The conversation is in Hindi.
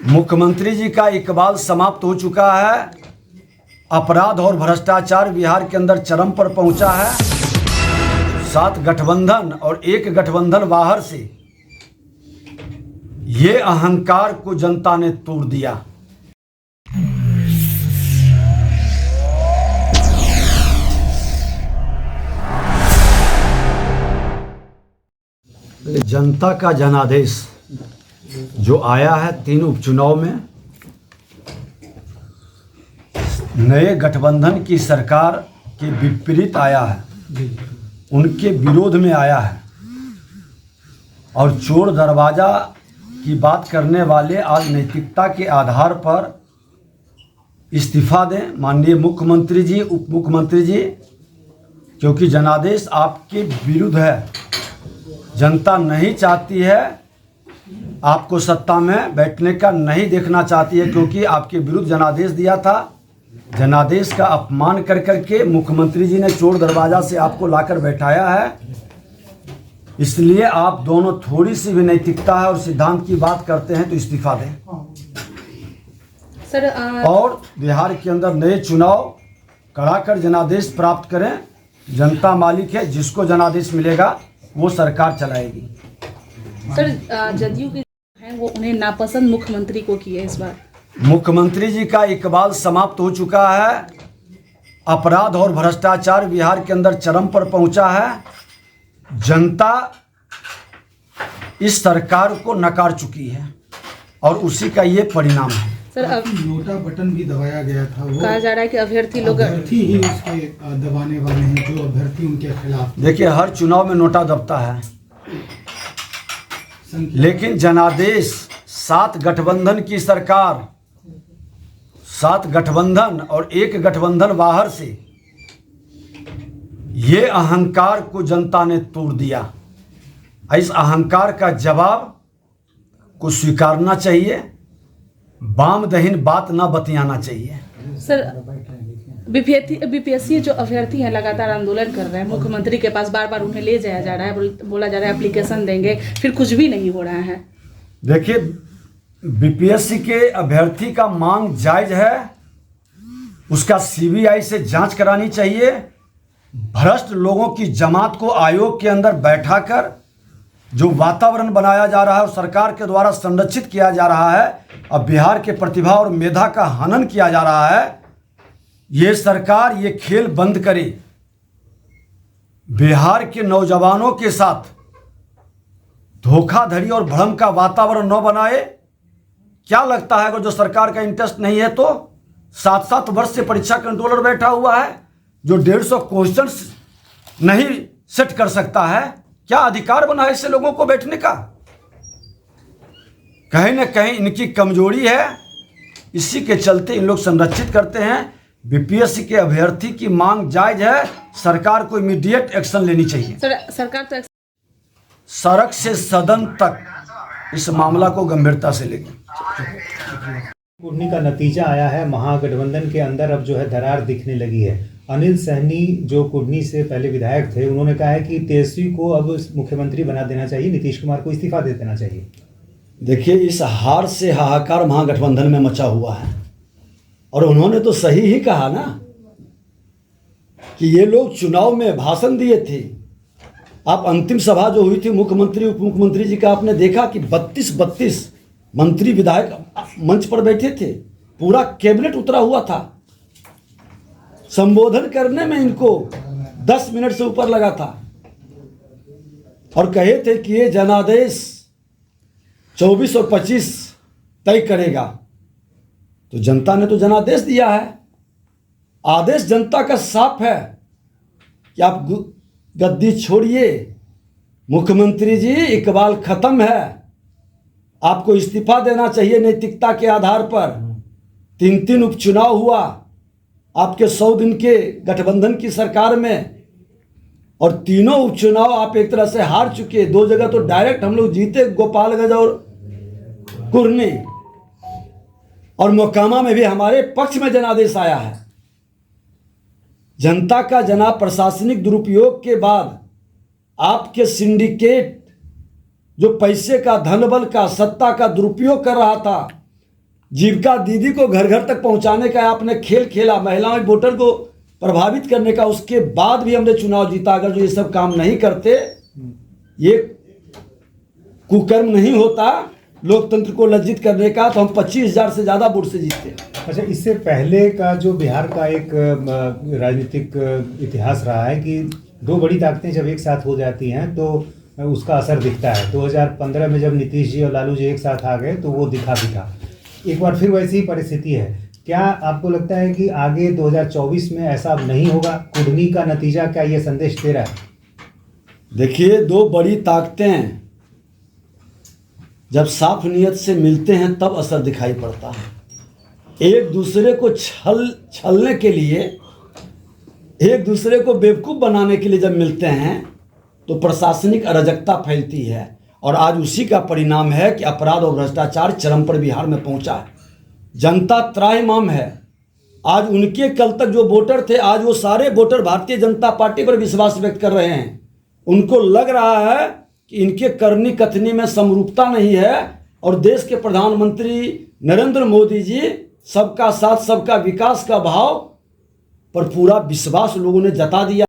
मुख्यमंत्री जी का इकबाल समाप्त हो चुका है। अपराध और भ्रष्टाचार बिहार के अंदर चरम पर पहुंचा है। 7 गठबंधन और 1 गठबंधन बाहर से, ये अहंकार को जनता ने तोड़ दिया। जनता का जनादेश जो आया है 3 उपचुनाव में, नए गठबंधन की सरकार के विपरीत आया है, उनके विरोध में आया है। और चोर दरवाजा की बात करने वाले आज नैतिकता के आधार पर इस्तीफा दें माननीय मुख्यमंत्री जी, उप मुख्यमंत्री जी, क्योंकि जनादेश आपके विरुद्ध है। जनता नहीं चाहती है, आपको सत्ता में बैठने का नहीं देखना चाहती है, क्योंकि आपके विरुद्ध जनादेश दिया था। जनादेश का अपमान कर करके मुख्यमंत्री जी ने चोर दरवाजा से आपको लाकर बैठाया है। इसलिए आप दोनों थोड़ी सी भी नैतिकता है और सिद्धांत की बात करते हैं तो इस्तीफा दें सर। और बिहार के अंदर नए चुनाव कराकर जनादेश प्राप्त करें। जनता मालिक है, जिसको जनादेश मिलेगा वो सरकार चलाएगी। सर, जदयू के हैं वो उन्हें नापसंद मुख्यमंत्री को किए इस बार। मुख्यमंत्री जी का इकबाल समाप्त हो चुका है। अपराध और भ्रष्टाचार बिहार के अंदर चरम पर पहुंचा है। जनता इस सरकार को नकार चुकी है और उसी का ये परिणाम है। सर, अब नोटा बटन भी दबाया गया था, वो कहा जा रहा है कि अभ्यर्थी ही उसके दबाने वाले हैं, जो अभ्यर्थी उनके खिलाफ। देखिए, हर चुनाव में नोटा दबता है, लेकिन जनादेश 7 गठबंधन की सरकार, 7 गठबंधन और 1 गठबंधन बाहर से, ये अहंकार को जनता ने तोड़ दिया। इस अहंकार का जवाब को स्वीकारना चाहिए। वामदहीन बात ना बतियाना चाहिए। सर, बीपीएससी जो अभ्यर्थी हैं लगातार आंदोलन कर रहे हैं, मुख्यमंत्री के पास बार बार उन्हें ले जाया जा रहा है, बोला जा रहा है एप्लीकेशन देंगे, फिर कुछ भी नहीं हो रहा है। देखिए, बीपीएससी के अभ्यर्थी का मांग जायज है, उसका सीबीआई से जांच करानी चाहिए। भ्रष्ट लोगों की जमात को आयोग के अंदर बैठाकर जो वातावरण बनाया जा रहा है और सरकार के द्वारा संरक्षित किया जा रहा है, अब बिहार के प्रतिभा और मेधा का हनन किया जा रहा है। ये सरकार ये खेल बंद करे, बिहार के नौजवानों के साथ धोखाधड़ी और भ्रम का वातावरण न बनाए। क्या लगता है, अगर जो सरकार का इंटरेस्ट नहीं है तो 7-7 वर्ष से परीक्षा कंट्रोलर बैठा हुआ है जो 150 क्वेश्चंस नहीं सेट कर सकता है। क्या अधिकार बना है इससे लोगों को बैठने का? कहीं ना कहीं इनकी कमजोरी है, इसी के चलते इन लोग संरक्षित करते हैं। बीपीएससी के अभ्यर्थी की मांग जायज है, सरकार को इमीडिएट एक्शन लेनी चाहिए। सरकार तो सड़क से सदन तक इस मामला को गंभीरता से लेगी। कुर्नी का नतीजा आया है, महागठबंधन के अंदर अब जो है दरार दिखने लगी है। अनिल सहनी जो कुर्नी से पहले विधायक थे, उन्होंने कहा है कि तेजस्वी को अब मुख्यमंत्री बना देना चाहिए, नीतीश कुमार को इस्तीफा दे देना चाहिए। देखिए, इस हार से हाहाकार महागठबंधन में मचा हुआ है और उन्होंने तो सही ही कहा ना कि ये लोग चुनाव में भाषण दिए थे। आप अंतिम सभा जो हुई थी मुख्यमंत्री उप मुख्यमंत्री जी का, आपने देखा कि 32 मंत्री विधायक मंच पर बैठे थे, पूरा कैबिनेट उतरा हुआ था। संबोधन करने में इनको 10 मिनट से ऊपर लगा था और कहे थे कि ये जनादेश 24 और 25 तय करेगा। तो जनता ने तो जनादेश दिया है। आदेश जनता का साफ है कि आप गद्दी छोड़िए, मुख्यमंत्री जी इकबाल खत्म है, आपको इस्तीफा देना चाहिए नैतिकता के आधार पर। 3 उपचुनाव हुआ आपके 100 दिन के गठबंधन की सरकार में और तीनों उपचुनाव आप एक तरह से हार चुके। 2 जगह तो डायरेक्ट हम लोग जीते, गोपालगंज और कुर्नी, और मोकामा में भी हमारे पक्ष में जनादेश आया है। जनता का प्रशासनिक दुरुपयोग के बाद आपके सिंडिकेट जो पैसे का, धन बल का, सत्ता का दुरुपयोग कर रहा था, जीविका दीदी को घर घर तक पहुंचाने का आपने खेल खेला, महिलाओं वोटर को प्रभावित करने का, उसके बाद भी हमने चुनाव जीता। अगर जो ये सब काम नहीं करते, ये कुकर्म नहीं होता लोकतंत्र को लज्जित करने का, तो हम 25,000 से ज़्यादा वोट से जीतते। अच्छा, इससे पहले का जो बिहार का एक राजनीतिक इतिहास रहा है कि दो बड़ी ताकतें जब एक साथ हो जाती हैं तो उसका असर दिखता है। 2015 में जब नीतीश जी और लालू जी एक साथ आ गए तो वो दिखा भी था। एक बार फिर वैसी ही परिस्थिति है। क्या आपको लगता है कि आगे 2024 में ऐसा अब नहीं होगा? कुर्नी का नतीजा क्या ये संदेश दे रहा है? देखिए, दो बड़ी ताकतें जब साफ नियत से मिलते हैं तब असर दिखाई पड़ता है। एक दूसरे को छलने के लिए, एक दूसरे को बेवकूफ़ बनाने के लिए जब मिलते हैं तो प्रशासनिक अराजकता फैलती है, और आज उसी का परिणाम है कि अपराध और भ्रष्टाचार चरम पर बिहार में पहुंचा है। जनता त्राहिमाम है। आज उनके कल तक जो वोटर थे, आज वो सारे वोटर भारतीय जनता पार्टी पर विश्वास व्यक्त कर रहे हैं। उनको लग रहा है कि इनके करनी कथनी में समरूपता नहीं है, और देश के प्रधानमंत्री नरेंद्र मोदी जी सबका साथ सबका विकास का भाव पर पूरा विश्वास लोगों ने जता दिया।